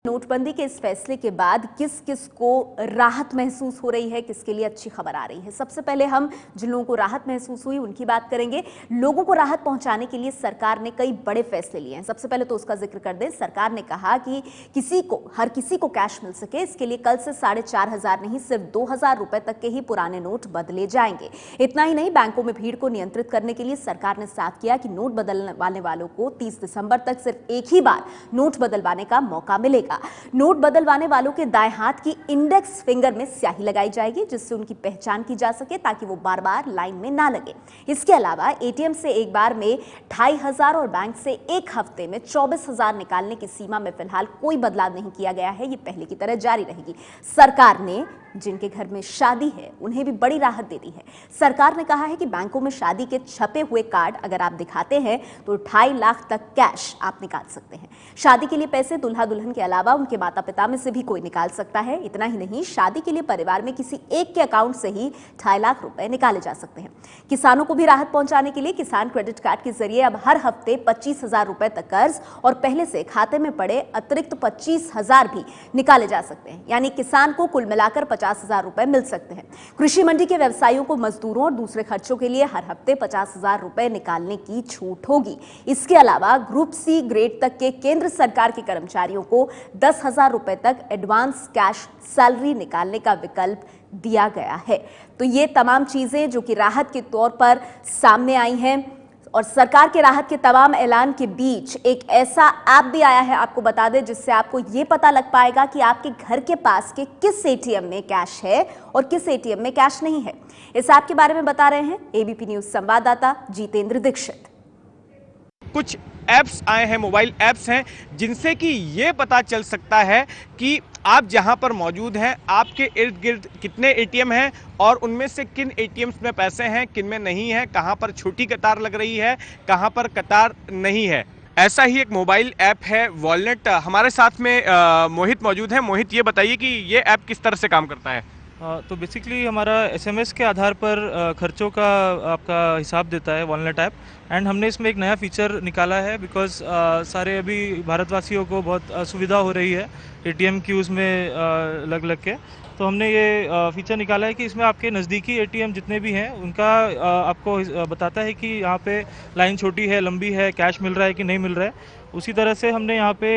नोटबंदी के इस फैसले के बाद किस किस को राहत महसूस हो रही है, किसके लिए अच्छी खबर आ रही है। सबसे पहले हम जिन लोगों को राहत महसूस हुई उनकी बात करेंगे। लोगों को राहत पहुंचाने के लिए सरकार ने कई बड़े फैसले लिए हैं। सबसे पहले तो उसका जिक्र कर दें, सरकार ने कहा कि हर किसी को कैश मिल सके, इसके लिए कल से 4,500 नहीं सिर्फ 2,000 रुपए तक के ही पुराने नोट बदले जाएंगे। इतना ही नहीं, बैंकों में भीड़ को नियंत्रित करने के लिए सरकार ने साफ किया कि नोट बदलवाने वालों को 30 दिसंबर तक सिर्फ एक ही बार नोट बदलवाने का मौका मिलेगा। नोट बदलवाने वालों के दाएं हाथ की इंडेक्स फिंगर में स्याही लगाई जाएगी, जिससे उनकी पहचान की जा सके ताकि वो बार बार लाइन में ना लगे। इसके अलावा एटीएम से एक बार में 2,500 और बैंक से एक हफ्ते में 24,000 निकालने की सीमा में फिलहाल कोई बदलाव नहीं किया गया है। ये पहले की तरह जारी रहेगी। सरकार ने जिनके घर में शादी है उन्हें भी बड़ी राहत दे दी है। सरकार ने कहा है कि बैंकों में शादी के छपे हुए कार्ड अगर आप दिखाते हैं तो 2.5 लाख तक कैश आप निकाल सकते हैं। शादी के लिए पैसे दुल्हा दुल्हन के अलावा उनके माता पिता में से भी कोई निकाल सकता है। इतना ही नहीं, शादी के लिए परिवार में किसी एक के अकाउंट से ही 2.5 लाख रुपए निकाले जा सकते हैं। किसानों को भी राहत पहुंचाने के लिए किसान क्रेडिट कार्ड के जरिए अब हर हफ्ते 25,000 रुपए तक कर्ज और पहले से खाते में पड़े अतिरिक्त 25,000 भी निकाले जा सकते हैं। यानी किसान को कुल मिलाकर 50,000 रुपए मिल सकते हैं। कृषि मंडी के व्यवसायियों को मजदूरों और दूसरे खर्चों के लिए हर हफ्ते 50,000 रुपए निकालने की छूट होगी। इसके अलावा ग्रुप सी ग्रेड तक के केंद्र सरकार के कर्मचारियों को 10,000 रुपए तक एडवांस कैश सैलरी निकालने का विकल्प दिया गया है। तो ये तमाम चीजें जो कि राहत के तौर पर सामने आई हैं। और सरकार के राहत के तमाम ऐलान के बीच एक ऐसा ऐप भी आया है, आपको बता दें, जिससे आपको ये पता लग पाएगा कि आपके घर के पास के किस एटीएम में कैश है और किस एटीएम में कैश नहीं है। इस ऐप के बारे में बता रहे हैं एबीपी न्यूज संवाददाता जितेंद्र दीक्षित। कुछ ऐप्स आए हैं, मोबाइल ऐप्स हैं, जिनसे कि ये पता चल सकता है कि आप जहां पर मौजूद हैं आपके इर्द गिर्द कितने एटीएम हैं और उनमें से किन एटीएम्स में पैसे हैं, किन में नहीं है, कहां पर छोटी कतार लग रही है, कहां पर कतार नहीं है। ऐसा ही एक मोबाइल ऐप है वॉलनेट। हमारे साथ में मोहित मौजूद हैं। मोहित, ये बताइए कि ये ऐप किस तरह से काम करता है। तो बेसिकली हमारा एसएमएस के आधार पर खर्चों का आपका हिसाब देता है वॉलनेट ऐप। एंड हमने इसमें एक नया फीचर निकाला है बिकॉज सारे अभी भारतवासियों को बहुत असुविधा हो रही है एटीएम क्यूज़ में लग के। तो हमने ये फीचर निकाला है कि इसमें आपके नज़दीकी एटीएम जितने भी हैं उनका आपको बताता है कि यहाँ पे लाइन छोटी है, लंबी है, कैश मिल रहा है कि नहीं मिल रहा है। उसी तरह से हमने यहाँ पे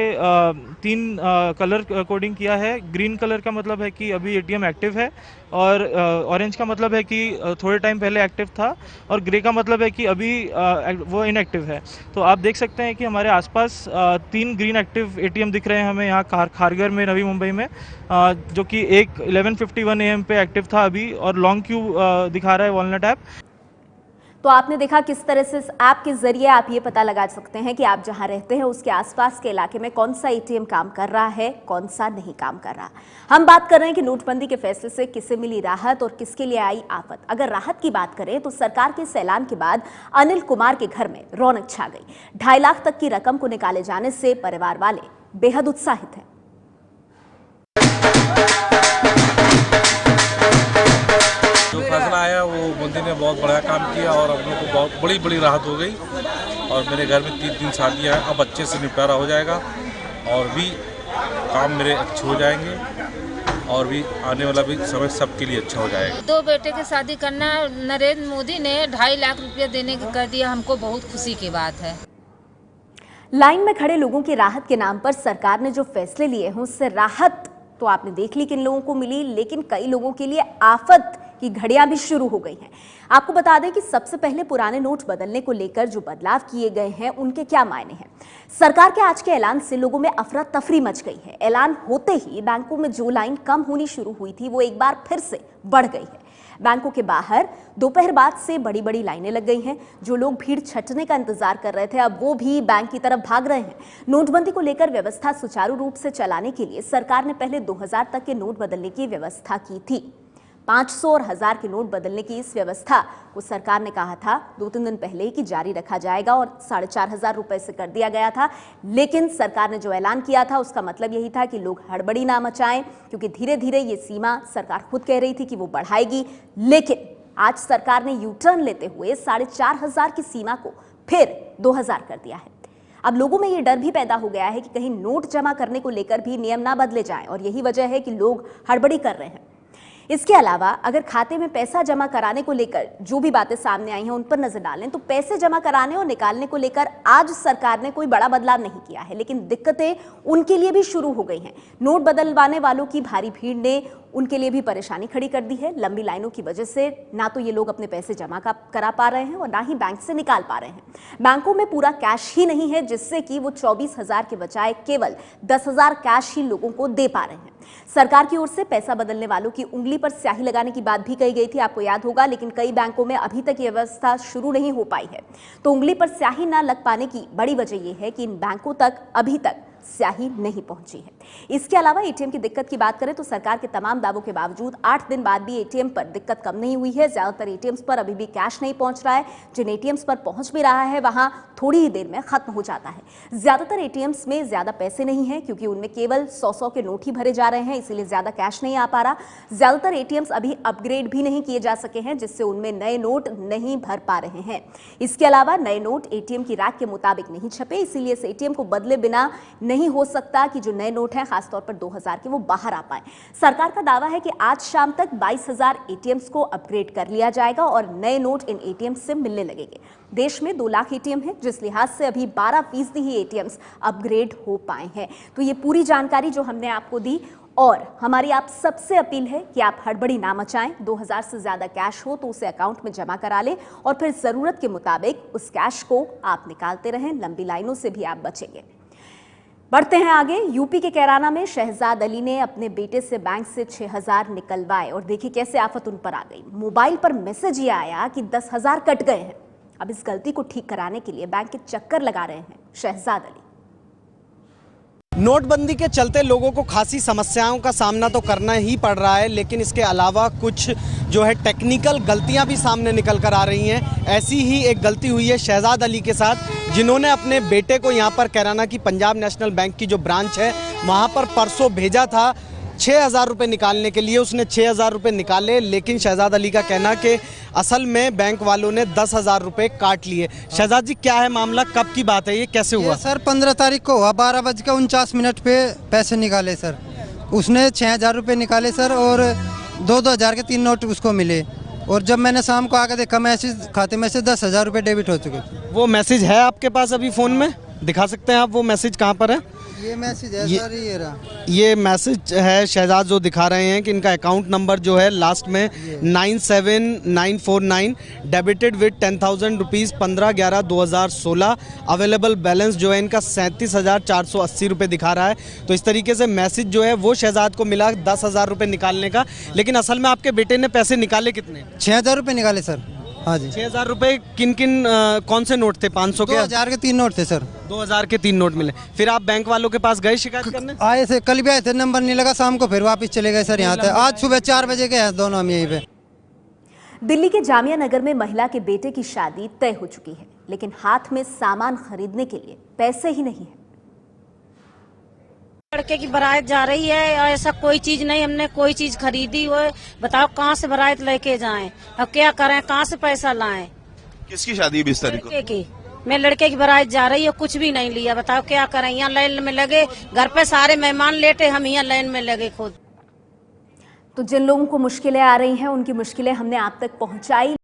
3 कलर कोडिंग किया है। ग्रीन कलर का मतलब है कि अभी एटीएम एक्टिव है, और ऑरेंज का मतलब है कि थोड़े टाइम पहले एक्टिव था, और ग्रे का मतलब है कि अभी वो इनएक्टिव है। तो आप देख सकते हैं कि हमारे आसपास 3 ग्रीन एक्टिव एटीएम दिख रहे हैं हमें यहाँ खारगर में, नवी मुंबई में, जो कि एक 11:51 AM पे एक्टिव था अभी, और लॉन्ग क्यू दिखा रहा है वॉलनेट ऐप। तो आपने देखा किस तरह से इस ऐप के जरिए आप ये पता लगा सकते हैं कि आप जहां रहते हैं उसके आसपास के इलाके में कौन सा एटीएम काम कर रहा है, कौन सा नहीं काम कर रहा। हम बात कर रहे हैं कि नोटबंदी के फैसले से किसे मिली राहत और किसके लिए आई आफत। अगर राहत की बात करें तो सरकार के इस ऐलान के बाद अनिल कुमार के घर में रौनक छा गई। 2.5 लाख तक की रकम को निकाले जाने से परिवार वाले बेहद उत्साहित हैं। जो फैसला आया वो मोदी ने बहुत बड़ा काम किया और हम लोग को बहुत बड़ी बड़ी राहत हो गई। और मेरे घर में 3 दिन शादियाँ हैं, अब अच्छे से निपटारा हो जाएगा और भी काम मेरे अच्छे हो जाएंगे और भी आने वाला भी समय सबके लिए अच्छा हो जाएगा। 2 बेटे की शादी करना, नरेंद्र मोदी ने 2.5 लाख रुपया देने का कर दिया, हमको बहुत खुशी की बात है। लाइन में खड़े लोगों की राहत के नाम पर सरकार ने जो फैसले लिए हैं उससे राहत तो आपने देख ली किन लोगों को मिली, लेकिन कई लोगों के लिए आफत की घड़ियां भी शुरू हो गई हैं। आपको बता दें कि सबसे पहले पुराने नोट बदलने को लेकर जो बदलाव किए गए हैं उनके क्या मायने हैं। सरकार के आज के ऐलान से लोगों में अफरा तफरी मच गई है। ऐलान होते ही बैंकों में जो लाइन कम होनी शुरू हुई थी वो एक बार फिर से बढ़ गई है। बैंकों के बाहर दोपहर बाद से बड़ी बड़ी लाइनें लग गई हैं। जो लोग भीड़ छटने का इंतजार कर रहे थे अब वो भी बैंक की तरफ भाग रहे हैं। नोटबंदी को लेकर व्यवस्था सुचारू रूप से चलाने के लिए सरकार ने पहले 2,000 तक के नोट बदलने की व्यवस्था की थी। 500 और 1000 के नोट बदलने की इस व्यवस्था को सरकार ने कहा था 2-3 दिन पहले ही कि जारी रखा जाएगा और 4,500 रुपए से कर दिया गया था। लेकिन सरकार ने जो ऐलान किया था उसका मतलब यही था कि लोग हड़बड़ी ना मचाएं, क्योंकि धीरे धीरे ये सीमा सरकार खुद कह रही थी कि वो बढ़ाएगी। लेकिन आज सरकार ने यू टर्न लेते हुए 4,500 की सीमा को फिर 2,000 कर दिया है। अब लोगों में ये डर भी पैदा हो गया है कि कहीं नोट जमा करने को लेकर भी नियम ना बदले जाएं, और यही वजह है कि लोग हड़बड़ी कर रहे हैं। इसके अलावा अगर खाते में पैसा जमा कराने को लेकर जो भी बातें सामने आई हैं उन पर नजर डालें तो पैसे जमा कराने और निकालने को लेकर आज सरकार ने कोई बड़ा बदलाव नहीं किया है, लेकिन दिक्कतें उनके लिए भी शुरू हो गई हैं। नोट बदलवाने वालों की भारी भीड़ ने उनके लिए भी परेशानी खड़ी कर दी है। लंबी लाइनों की वजह से ना तो ये लोग अपने पैसे जमा करा पा रहे हैं और ना ही बैंक से निकाल पा रहे हैं। बैंकों में पूरा कैश ही नहीं है, जिससे कि वो 24,000 के बजाय केवल 10,000 कैश ही लोगों को दे पा रहे हैं। सरकार की ओर से पैसा बदलने वालों की उंगली पर स्याही लगाने की बात भी कही गई थी, आपको याद होगा, लेकिन कई बैंकों में अभी तक ये व्यवस्था शुरू नहीं हो पाई है। तो उंगली पर स्याही ना लग पाने की बड़ी वजह यह है कि इन बैंकों तक अभी तक स्याही नहीं पहुंची है। इसके अलावा एटीएम की दिक्कत की बात करें तो सरकार के तमाम दावों के बावजूद 8 दिन बाद भी एटीएम पर दिक्कत कम नहीं हुई है। ज्यादातर एटीएम्स पर अभी भी कैश नहीं पहुंच रहा है। जिन एटीएम्स पर पहुंच भी रहा है वहां थोड़ी ही देर में खत्म हो जाता है। ज्यादातर एटीएम्स में ज्यादा पैसे नहीं है क्योंकि उनमें केवल 100-100 के नोट ही भरे जा रहे हैं, इसीलिए ज्यादा कैश नहीं आ पा रहा। ज्यादातर एटीएम्स अभी अपग्रेड भी नहीं किए जा सके हैं, जिससे उनमें नए नोट नहीं भर पा रहे हैं। इसके अलावा नए नोट एटीएम की रैक के मुताबिक नहीं छपे, इसीलिए इस एटीएम को बदले बिना नहीं हो सकता कि जो नए नोट हैं खासतौर पर 2000 के वो बाहर आ पाए। सरकार का दावा है कि आज शाम तक 22,000 एटीएम्स को अपग्रेड कर लिया जाएगा और नए नोट इन एटीएम्स से मिलने लगेंगे। देश में 2 लाख एटीएम है, जिस लिहाज से अभी 12% ही एटीएम्स अपग्रेड हो पाए हैं। तो ये पूरी जानकारी जो हमने आपको दी, और हमारी आप सबसे अपील है कि आप हड़बड़ी ना मचाएं। 2000 से ज्यादा कैश हो तो उसे अकाउंट में जमा करा लें और फिर जरूरत के मुताबिक उस कैश को आप निकालते रहें। लंबी लाइनों से भी आप बचेंगे। बढ़ते हैं आगे। यूपी के कैराना में शहजाद अली ने अपने बेटे से बैंक से 6,000 निकलवाए और देखिए कैसे आफत उन पर आ गई। मोबाइल पर मैसेज ये आया कि 10,000 कट गए हैं। अब इस गलती को ठीक कराने के लिए बैंक के चक्कर लगा रहे हैं शहजाद अली। नोटबंदी के चलते लोगों को खासी समस्याओं का सामना तो करना ही पड़ रहा है, लेकिन इसके अलावा कुछ जो है टेक्निकल गलतियां भी सामने निकल कर आ रही हैं। ऐसी ही एक गलती हुई है शहजाद अली के साथ, जिन्होंने अपने बेटे को यहां पर कैराना की पंजाब नेशनल बैंक की जो ब्रांच है वहां पर परसों भेजा था 6,000 रुपये निकालने के लिए। उसने 6,000 रुपये निकाले, लेकिन शहजाद अली का कहना कि असल में बैंक वालों ने 10,000 रुपये काट लिए। शहजाद जी, क्या है मामला, कब की बात है, ये कैसे हुआ? सर 15 तारीख को हुआ, 12:49 पे पैसे निकाले सर। उसने 6,000 रुपये निकाले सर और 2,000 के 3 नोट उसको मिले। और जब मैंने शाम को आकर देखा मैसेज, खाते में से 10,000 रुपये डेबिट हो चुके थे। वो मैसेज है आपके पास अभी फ़ोन में? दिखा सकते हैं आप वो मैसेज कहाँ पर है? ये मैसेज है सर, ये रहा। ये मैसेज है शहजाद जो दिखा रहे हैं कि इनका अकाउंट नंबर जो है लास्ट में 97949, debited with 10,000 rupees 15/11/2016। Available balance जो है इनका 37,480 रुपये दिखा रहा है। तो इस तरीके से मैसेज जो है वो शहजाद को मिला 10,000 रुपये निकालने का। लेकिन असल में आपके बेटे ने पैसे निकाले कितने? 6,000 रुपये निकाले सर। हाँ जी। 6,000 रुपये किन किन कौन से नोट थे? 500 के? 2,000 के 3 नोट थे सर। 2,000 के 3 नोट मिले। फिर आप बैंक वालों के पास गए शिकायत करने? आए थे, कल भी आए थे, नंबर नहीं लगा, शाम को फिर वापस चले गए सर यहाँ तक। आज सुबह 4 बजे गए हैं दोनों हम यहीं पे। दिल्ली के जामिया नगर में महिला के बेटे की शादी तय हो चुकी है, लेकिन हाथ में सामान खरीदने के लिए पैसे ही नहीं है। लड़के की बारात जा रही है, ऐसा कोई चीज नहीं, हमने कोई चीज खरीदी हो। बताओ कहाँ से बारात लेके जाएं, अब क्या करें, कहाँ से पैसा लाएं? किसकी शादी है 20 तारीख को? लड़के की। मैं लड़के की बारात जा रही हूँ, कुछ भी नहीं लिया। बताओ क्या करें, यहाँ लाइन में लगे, घर पे सारे मेहमान लेटे, हम यहाँ लाइन में लगे खुद। तो जिन लोगों को मुश्किलें आ रही हैं उनकी मुश्किलें हमने आप तक पहुंचाई।